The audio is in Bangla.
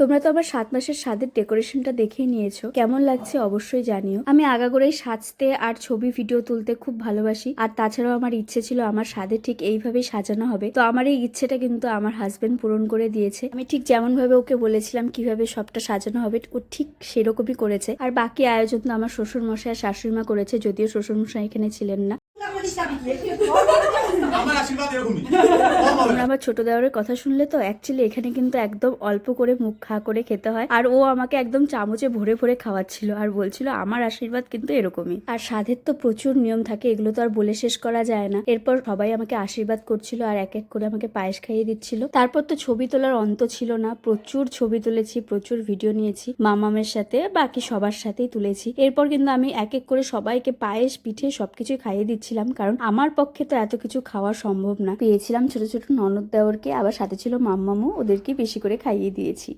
তোমরা তো আমার 7 মাসের স্বাদের ডেকোরেশনটা দেখেই নিয়েছো, কেমন লাগছে অবশ্যই জানিও। আমি আগাগোড়াই সাজতে আর ছবি ভিডিও তুলতে খুব ভালোবাসি, আর তাছাড়াও আমার ইচ্ছে ছিল আমার স্বাদে ঠিক এইভাবেই সাজানো হবে। তো আমার এই ইচ্ছেটা কিন্তু আমার হাজবেন্ড পূরণ করে দিয়েছে। আমি ঠিক যেমন ভাবে ওকে বলেছিলাম কিভাবে সবটা সাজানো হবে, ও ঠিক সেরকমই করেছে। আর বাকি আয়োজন তো আমার শ্বশুর মশাই আর শাশুড়ি মা করেছে, যদিও শ্বশুর মশাই এখানে ছিলেন না। তোমরা আমার ছোট দেওরের কথা শুনলে তো, অ্যাকচুয়ালি এখানে কিন্তু একদম অল্প করে মুখ খা করে খেতে হয়, আর ও আমাকে একদম চামচে ভরে ভরে খাওয়াচ্ছিল আর বলছিল আমার আশীর্বাদ কিন্তু এরকমই। আর স্বাদের তো প্রচুর নিয়ম থাকে, এগুলো তো আর বলে শেষ করা যায় না। এরপর সবাই আমাকে আশীর্বাদ করছিল আর এক এক করে আমাকে পায়েস খাইয়ে দিচ্ছিল। তারপর তো ছবি তোলার অন্ত ছিল না, প্রচুর ছবি তুলেছি, প্রচুর ভিডিও নিয়েছি, মামামের সাথে বাকি সবার সাথেই তুলেছি। এরপর কিন্তু আমি এক এক করে সবাইকে পায়েস পিঠে সবকিছু খাইয়ে দিচ্ছিলাম, কারণ আমার পক্ষে তো এত কিছু খাওয়া সম্ভব না। পেয়েছিলাম ছোট ছোট ননদ দেওরকে, আবার সাথে ছিল মাম্মামও, ওদেরকে বেশি করে খাইয়ে দিয়েছি।